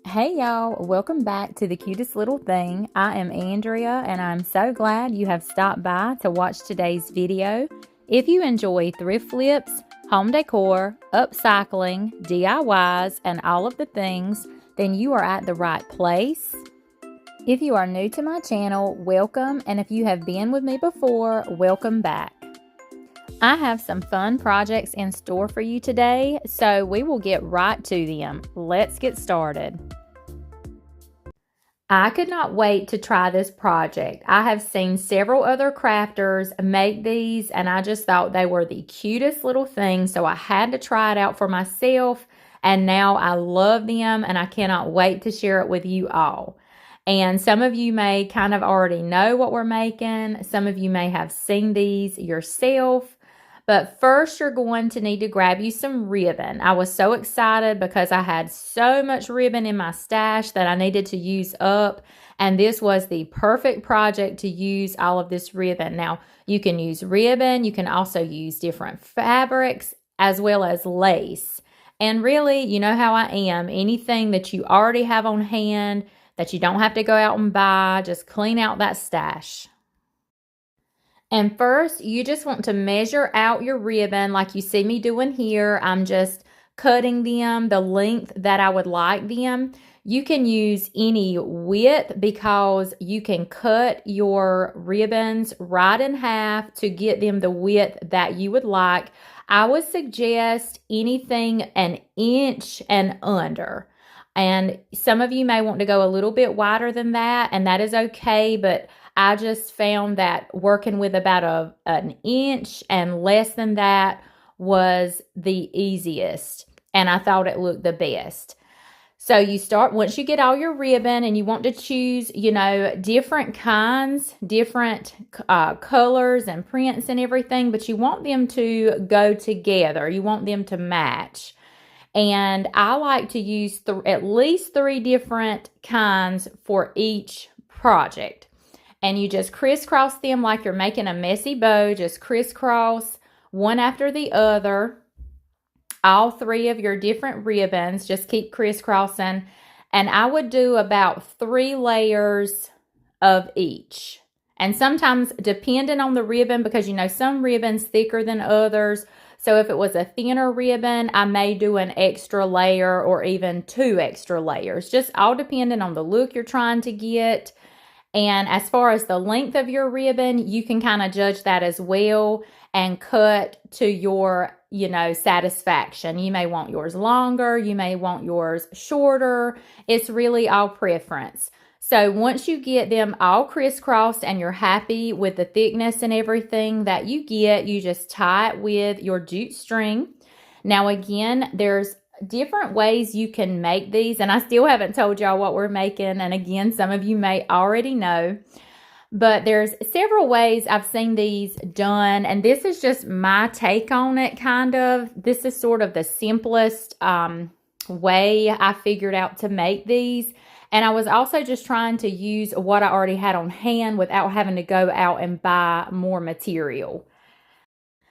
Hey y'all, welcome back to the cutest little thing. I am Andrea and I'm so glad you have stopped by to watch today's video. If you enjoy thrift flips, home decor, upcycling, DIYs, and all of the things, then you are at the right place. If you are new to my channel, welcome, and if you have been with me before, welcome back. I have some fun projects in store for you today, so we will get right to them. Let's get started. I could not wait to try this project. I have seen several other crafters make these and I just thought they were the cutest little things, so I had to try it out for myself, and now I love them and I cannot wait to share it with you all. And some of you may kind of already know what we're making. Some of you may have seen these yourself. But first, you're going to need to grab you some ribbon. I was so excited because I had so much ribbon in my stash that I needed to use up. And this was the perfect project to use all of this ribbon. Now, you can use ribbon. You can also use different fabrics as well as lace. And really, you know how I am. Anything that you already have on hand that you don't have to go out and buy, just clean out that stash. And first, you just want to measure out your ribbon like you see me doing here. I'm just cutting them the length that I would like them. You can use any width because you can cut your ribbons right in half to get them the width that you would like. I would suggest anything an inch and under. And some of you may want to go a little bit wider than that, and that is okay, but I just found that working with about an inch and less than that was the easiest, and I thought it looked the best. So you start, once you get all your ribbon, and you want to choose, different kinds, different colors and prints and everything, but you want them to go together. You want them to match. And I like to use at least 3 different kinds for each project. And you just crisscross them like you're making a messy bow. Just crisscross one after the other. All 3 of your different ribbons. Just keep crisscrossing. And I would do about 3 layers of each. And sometimes, depending on the ribbon, because some ribbons thicker than others. So if it was a thinner ribbon, I may do an extra layer or even 2 extra layers. Just all depending on the look you're trying to get. And as far as the length of your ribbon, you can kind of judge that as well and cut to your, satisfaction. You may want yours longer. You may want yours shorter. It's really all preference. So once you get them all crisscrossed and you're happy with the thickness and everything that you get, you just tie it with your jute string. Now again, there's different ways you can make these, and I still haven't told y'all what we're making, and again, some of you may already know, but there's several ways I've seen these done, and this is just my take on it, kind of. This is sort of the simplest way I figured out to make these, and I was also just trying to use what I already had on hand without having to go out and buy more material.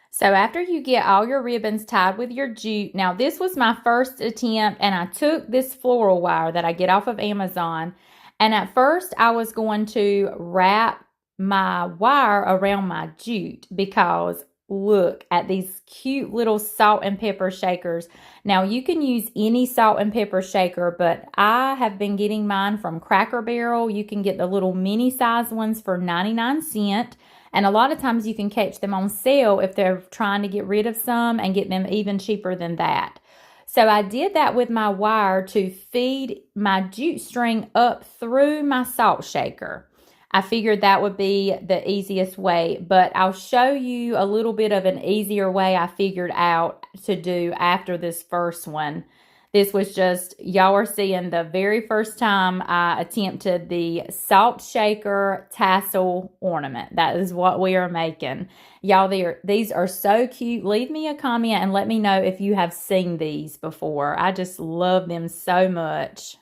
So after you get all your ribbons tied with your jute, now this was my first attempt, and I took this floral wire that I get off of Amazon, and at first I was going to wrap my wire around my jute because look at these cute little salt and pepper shakers. Now you can use any salt and pepper shaker, but I have been getting mine from Cracker Barrel. You can get the little mini size ones for 99¢. And a lot of times you can catch them on sale if they're trying to get rid of some and get them even cheaper than that. So I did that with my wire to feed my jute string up through my salt shaker. I figured that would be the easiest way, but I'll show you a little bit of an easier way I figured out to do after this first one. This was just, y'all are seeing the very first time I attempted the salt shaker tassel ornament. That is what we are making. Y'all, these are so cute. Leave me a comment and let me know if you have seen these before. I just love them so much.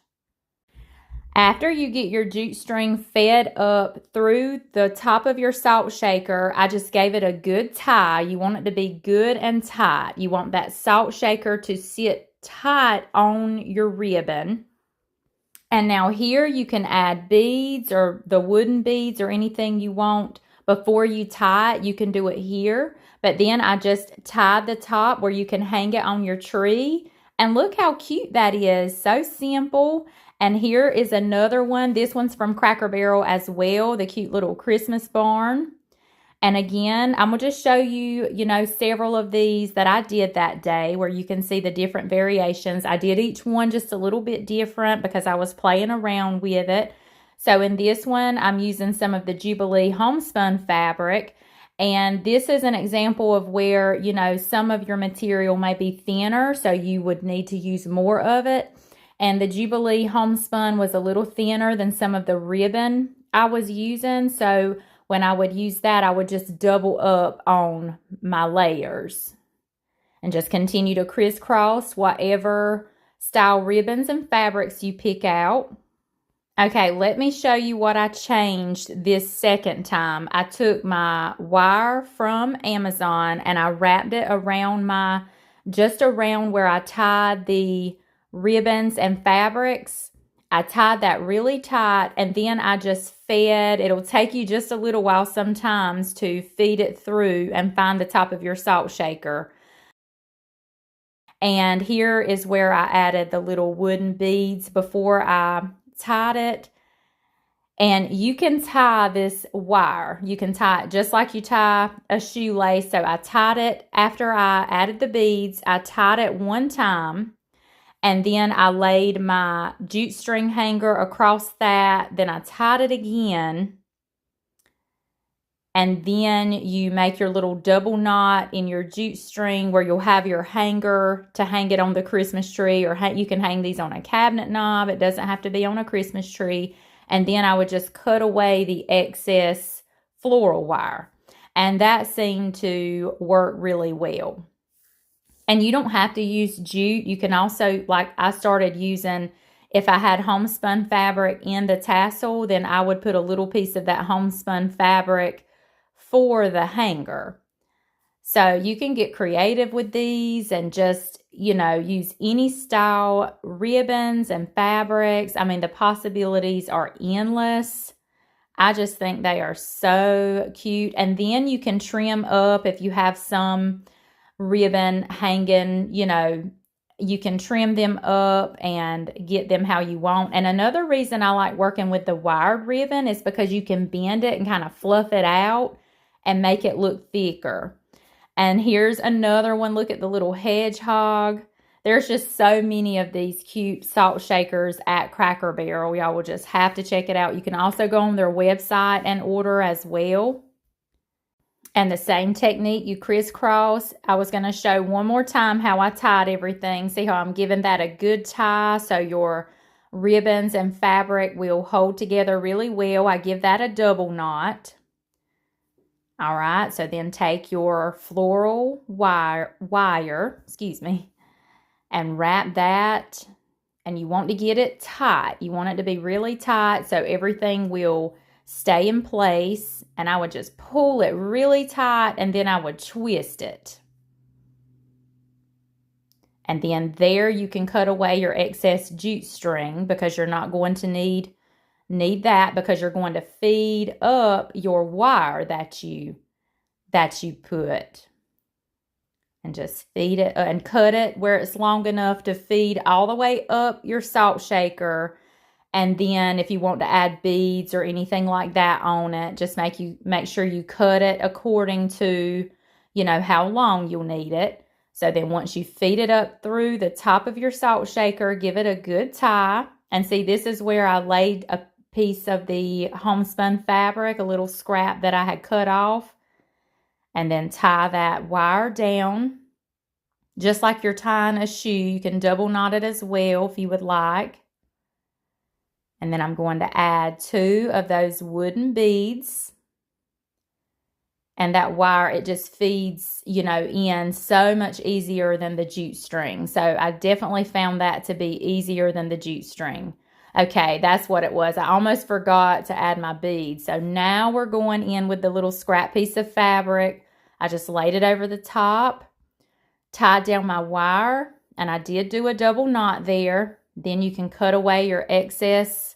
After you get your jute string fed up through the top of your salt shaker, I just gave it a good tie. You want it to be good and tight. You want that salt shaker to sit tight on your ribbon. And now here you can add beads or the wooden beads or anything you want. Before you tie it, you can do it here. But then I just tied the top where you can hang it on your tree. And look how cute that is. So simple. And here is another one. This one's from Cracker Barrel as well, the cute little Christmas barn. And again, I'm going to just show you, several of these that I did that day where you can see the different variations. I did each one just a little bit different because I was playing around with it. So in this one, I'm using some of the Jubilee homespun fabric. And this is an example of where, some of your material may be thinner, so you would need to use more of it. And the Jubilee homespun was a little thinner than some of the ribbon I was using. So when I would use that, I would just double up on my layers and just continue to crisscross whatever style ribbons and fabrics you pick out. Okay, let me show you what I changed this second time. I took my wire from Amazon and I wrapped it around just around where I tied the ribbons and fabrics. I tied that really tight and then I just it'll take you just a little while sometimes to feed it through and find the top of your salt shaker. And here is where I added the little wooden beads before I tied it. And you can tie this wire. You can tie it just like you tie a shoelace. So I tied it after I added the beads. I tied it one time. And then I laid my jute string hanger across that. Then I tied it again. And then you make your little double knot in your jute string where you'll have your hanger to hang it on the Christmas tree. Or you can hang these on a cabinet knob. It doesn't have to be on a Christmas tree. And then I would just cut away the excess floral wire. And that seemed to work really well. And you don't have to use jute. You can also, like I started using, if I had homespun fabric in the tassel, then I would put a little piece of that homespun fabric for the hanger. So you can get creative with these and just, use any style ribbons and fabrics. I mean, the possibilities are endless. I just think they are so cute. And then you can trim up if you have some ribbon hanging, you can trim them up and get them how you want. And another reason I like working with the wired ribbon is because you can bend it and kind of fluff it out and make it look thicker. And here's another one. Look at the little hedgehog. There's just so many of these cute salt shakers at Cracker Barrel. Y'all will just have to check it out. You can also go on their website and order as well. And the same technique, you crisscross. I was going to show one more time how I tied everything. See how I'm giving that a good tie so your ribbons and fabric will hold together really well. I give that a double knot. All right, so then take your floral wire, and wrap that. And you want to get it tight. You want it to be really tight so everything will stay in place. And I would just pull it really tight and then I would twist it. And then there you can cut away your excess jute string because you're not going to need that because you're going to feed up your wire that you put. And just feed it and cut it where it's long enough to feed all the way up your salt shaker. And then if you want to add beads or anything like that on it, just make sure you cut it according to, how long you'll need it. So then once you feed it up through the top of your salt shaker, give it a good tie. And see, this is where I laid a piece of the homespun fabric, a little scrap that I had cut off. And then tie that wire down. Just like you're tying a shoe, you can double knot it as well if you would like. And then I'm going to add 2 of those wooden beads. And that wire, it just feeds, in so much easier than the jute string. So I definitely found that to be easier than the jute string. Okay, that's what it was. I almost forgot to add my beads. So now we're going in with the little scrap piece of fabric. I just laid it over the top, tied down my wire, and I did do a double knot there. Then you can cut away your excess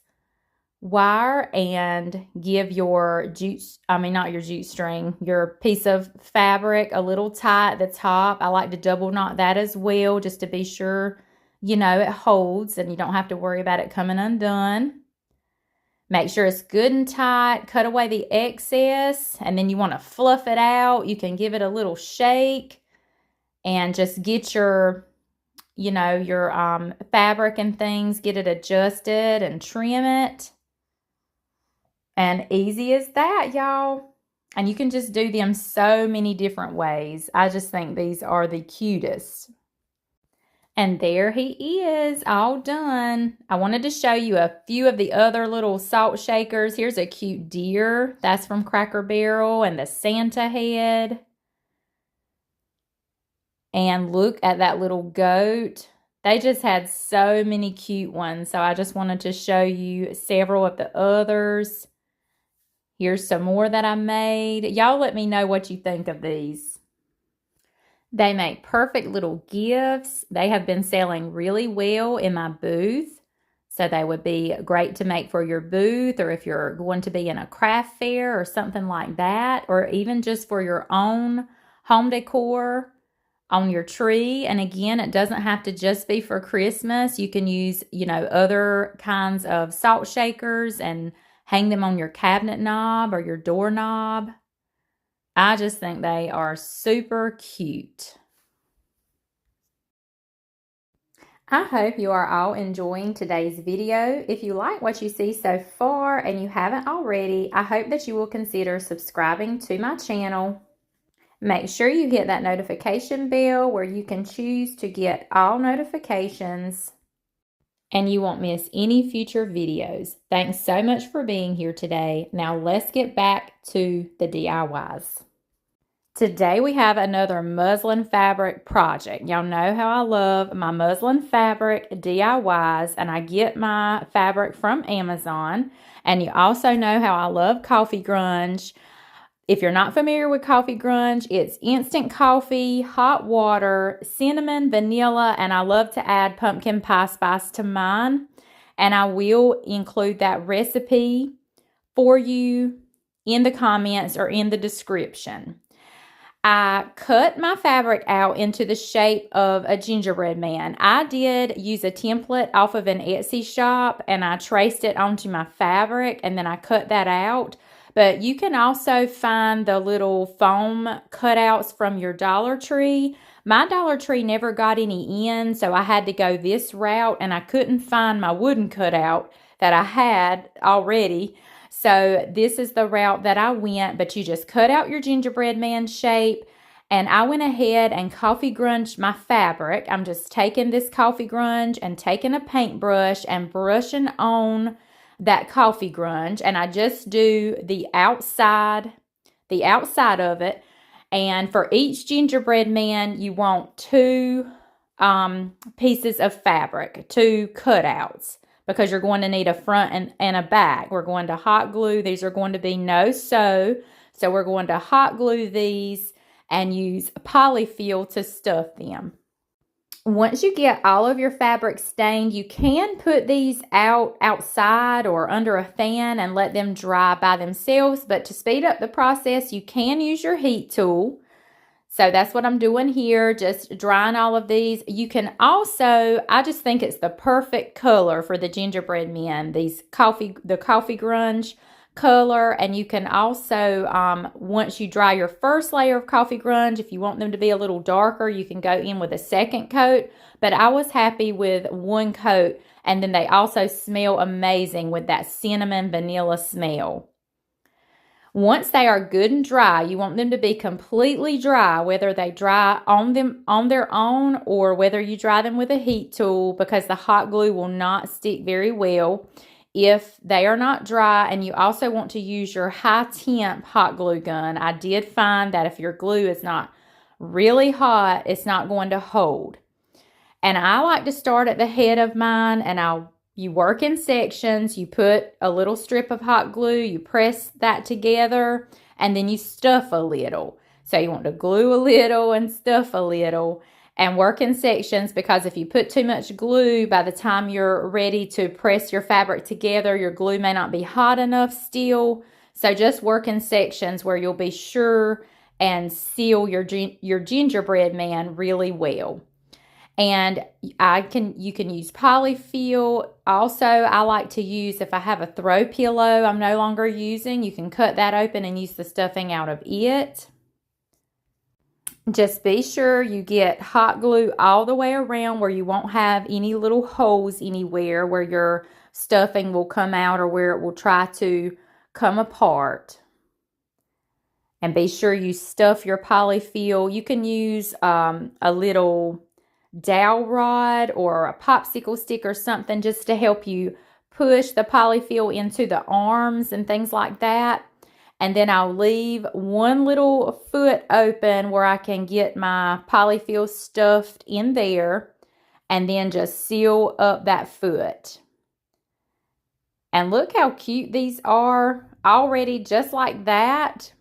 wire and give your not your jute string, your piece of fabric a little tie at the top. I like to double knot that as well, just to be sure, it holds and you don't have to worry about it coming undone. Make sure it's good and tight. Cut away the excess, and then you want to fluff it out. You can give it a little shake and just get your fabric and things, get it adjusted and trim it. And easy as that, y'all. And you can just do them so many different ways. I just think these are the cutest. And there he is, all done. I wanted to show you a few of the other little salt shakers. Here's a cute deer. That's from Cracker Barrel, and the Santa head. And look at that little goat. They just had so many cute ones. So I just wanted to show you several of the others. Here's some more that I made. Y'all let me know what you think of these. They make perfect little gifts. They have been selling really well in my booth. So they would be great to make for your booth, or if you're going to be in a craft fair or something like that, or even just for your own home decor on your tree. And again, it doesn't have to just be for Christmas. You can use, other kinds of salt shakers and hang them on your cabinet knob or your doorknob. I just think they are super cute. I hope you are all enjoying today's video. If you like what you see so far and you haven't already, I hope that you will consider subscribing to my channel. Make sure you hit that notification bell where you can choose to get all notifications and you won't miss any future videos. Thanks so much for being here today. Now let's get back to the DIYs. Today we have another muslin fabric project. Y'all know how I love my muslin fabric DIYs, and I get my fabric from Amazon. And you also know how I love coffee grunge. If you're not familiar with coffee grunge, it's instant coffee, hot water, cinnamon, vanilla, and I love to add pumpkin pie spice to mine. And I will include that recipe for you in the comments or in the description. I cut my fabric out into the shape of a gingerbread man. I did use a template off of an Etsy shop, and I traced it onto my fabric, and then I cut that out. But you can also find the little foam cutouts from your Dollar Tree. My Dollar Tree never got any in, so I had to go this route, and I couldn't find my wooden cutout that I had already. So this is the route that I went, but you just cut out your gingerbread man shape, and I went ahead and coffee grunged my fabric. I'm just taking this coffee grunge and taking a paintbrush and brushing on that coffee grunge, and I just do the outside of it. And for each gingerbread man, you want two pieces of fabric, two cutouts, because you're going to need a front and a back. We're going to hot glue. These are going to be no sew. So we're going to hot glue these and use polyfill to stuff them. Once you get all of your fabric stained, you can put these outside or under a fan and let them dry by themselves. But to speed up the process, you can use your heat tool. So that's what I'm doing here, just drying all of these. You can also, I just think it's the perfect color for the gingerbread men, the coffee grunge color. And you can also, once you dry your first layer of coffee grunge, if you want them to be a little darker, you can go in with a second coat. But I was happy with one coat, and then they also smell amazing with that cinnamon vanilla smell. Once they are good and dry, you want them to be completely dry, whether they dry on their own or whether you dry them with a heat tool, because the hot glue will not stick very well if they are not dry. And you also want to use your high temp hot glue gun. I did find that if your glue is not really hot, it's not going to hold. And I like to start at the head of mine, and you work in sections. You put a little strip of hot glue, you press that together, and then you stuff a little. So you want to glue a little and stuff a little. and work in sections, because if you put too much glue, by the time you're ready to press your fabric together, your glue may not be hot enough still. So just work in sections where you'll be sure and seal your gingerbread man really well. And you can use polyfill. Also, I like to use, if I have a throw pillow I'm no longer using, you can cut that open and use the stuffing out of it. Just be sure you get hot glue all the way around where you won't have any little holes anywhere where your stuffing will come out or where it will try to come apart. And be sure you stuff your polyfill. You can use a little dowel rod or a popsicle stick or something just to help you push the polyfill into the arms and things like that. And then I'll leave one little foot open where I can get my polyfill stuffed in there, and then just seal up that foot. And look how cute these are already, just like that.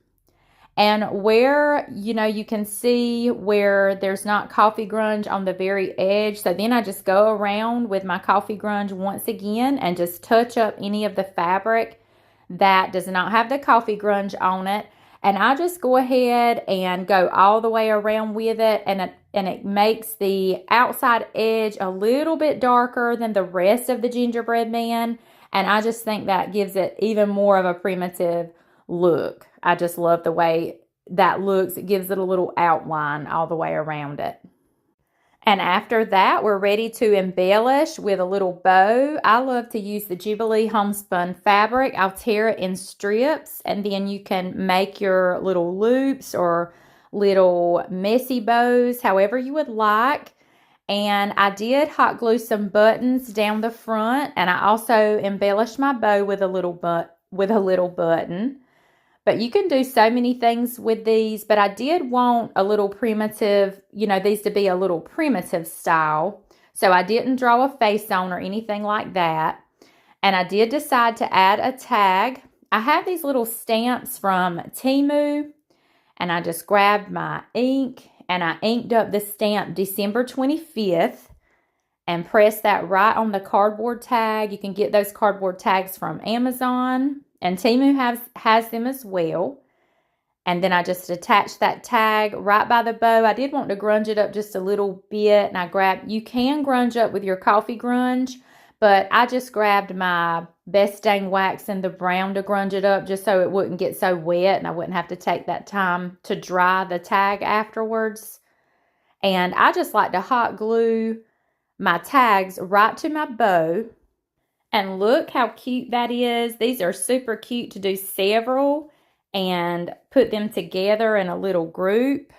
And where, you can see where there's not coffee grunge on the very edge. So then I just go around with my coffee grunge once again and just touch up any of the fabric that does not have the coffee grunge on it. And I just go ahead and go all the way around with it. And it makes the outside edge a little bit darker than the rest of the gingerbread man. And I just think that gives it even more of a primitive look. I just love the way that looks. It gives it a little outline all the way around it. And after that, we're ready to embellish with a little bow. I love to use the Jubilee homespun fabric. I'll tear it in strips, and then you can make your little loops or little messy bows, however you would like. And I did hot glue some buttons down the front, and I also embellished my bow with a little button. But you can do so many things with these, but I did want a little primitive, these to be a little primitive style. So I didn't draw a face on or anything like that. And I did decide to add a tag. I have these little stamps from Temu, and I just grabbed my ink and I inked up the stamp December 25th and pressed that right on the cardboard tag. You can get those cardboard tags from Amazon. And Temu has them as well. And then I just attached that tag right by the bow. I did want to grunge it up just a little bit. And you can grunge up with your coffee grunge, but I just grabbed my Best Dang Wax in the brown to grunge it up just so it wouldn't get so wet and I wouldn't have to take that time to dry the tag afterwards. And I just like to hot glue my tags right to my bow. And look how cute that is. These are super cute to do several and put them together in a little group.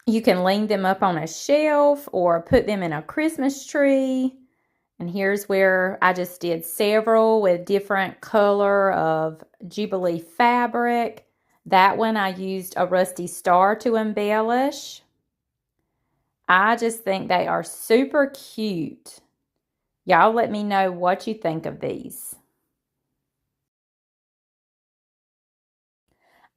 You can lean them up on a shelf or put them in a Christmas tree. And here's where I just did several with different color of Jubilee fabric. That one I used a rusty star to embellish. I just think they are super cute. Y'all let me know what you think of these.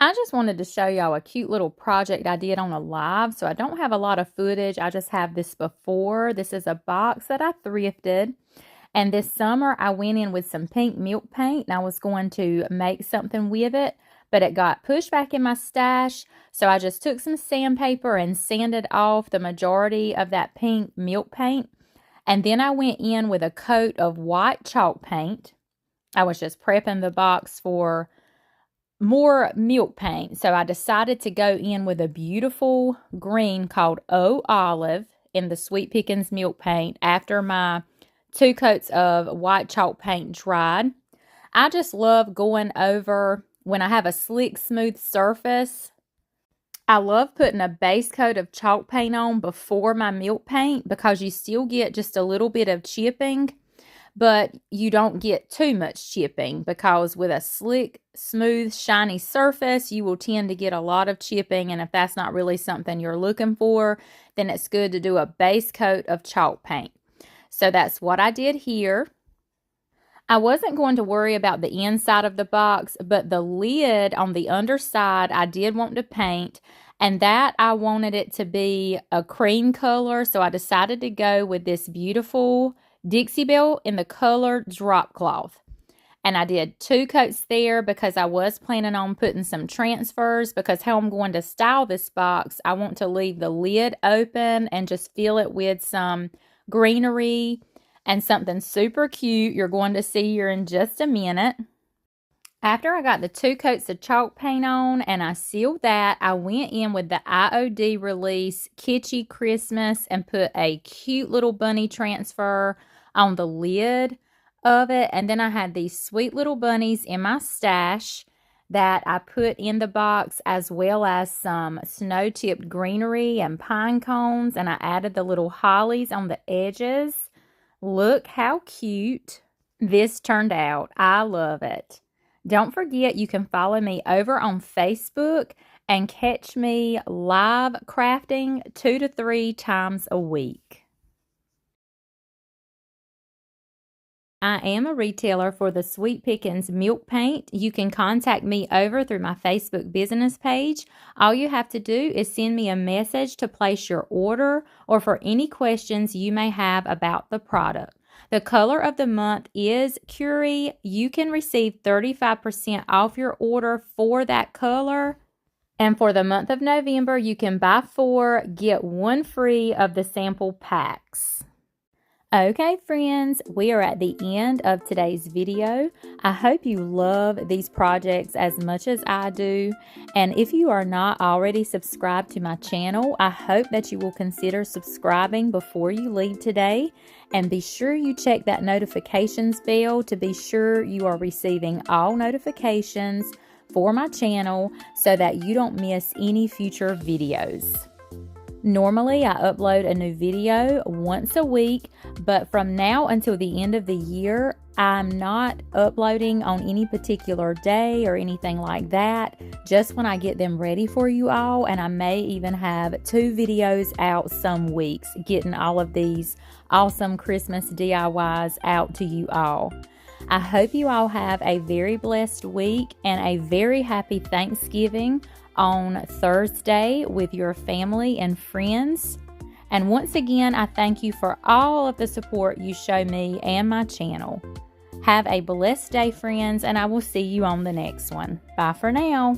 I just wanted to show y'all a cute little project I did on a live. So I don't have a lot of footage. I just have this before. This is a box that I thrifted. And this summer I went in with some pink milk paint and I was going to make something with it. But it got pushed back in my stash. So I just took some sandpaper and sanded off the majority of that pink milk paint. And then I went in with a coat of white chalk paint. I was just prepping the box for more milk paint. So I decided to go in with a beautiful green called Oh Olive in the Sweet Pickins milk paint after my 2 coats of white chalk paint dried. I just love going over when I have a slick, smooth surface. I love putting a base coat of chalk paint on before my milk paint because you still get just a little bit of chipping, but you don't get too much chipping because with a slick, smooth, shiny surface, you will tend to get a lot of chipping, and if that's not really something you're looking for, then it's good to do a base coat of chalk paint. So that's what I did here. I wasn't going to worry about the inside of the box, but the lid on the underside I did want to paint. And that I wanted it to be a cream color, so I decided to go with this beautiful Dixie Belle in the color Drop Cloth. And I did 2 coats there because I was planning on putting some transfers, because how I'm going to style this box, I want to leave the lid open and just fill it with some greenery and something super cute you're going to see here in just a minute. After I got the 2 coats of chalk paint on and I sealed that, I went in with the IOD Release Kitschy Christmas and put a cute little bunny transfer on the lid of it. And then I had these sweet little bunnies in my stash that I put in the box, as well as some snow-tipped greenery and pine cones. And I added the little hollies on the edges. Look how cute this turned out. I love it. Don't forget, you can follow me over on Facebook and catch me live crafting 2 to 3 times a week. I am a retailer for the Sweet Pickins Milk Paint. You can contact me over through my Facebook business page. All you have to do is send me a message to place your order or for any questions you may have about the product. The color of the month is Curie. You can receive 35% off your order for that color. And for the month of November, you can buy 4, get 1 free of the sample packs. Okay, friends, we are at the end of today's video. I hope you love these projects as much as I do. And if you are not already subscribed to my channel, I hope that you will consider subscribing before you leave today. And be sure you check that notifications bell to be sure you are receiving all notifications for my channel so that you don't miss any future videos. Normally, I upload a new video once a week, but from now until the end of the year, I'm not uploading on any particular day or anything like that, just when I get them ready for you all, and I may even have 2 videos out some weeks, getting all of these awesome Christmas DIYs out to you all. I hope you all have a very blessed week and a very happy Thanksgiving on Thursday with your family and friends. And once again, I thank you for all of the support you show me and my channel. Have a blessed day, friends, and I will see you on the next one. Bye for now.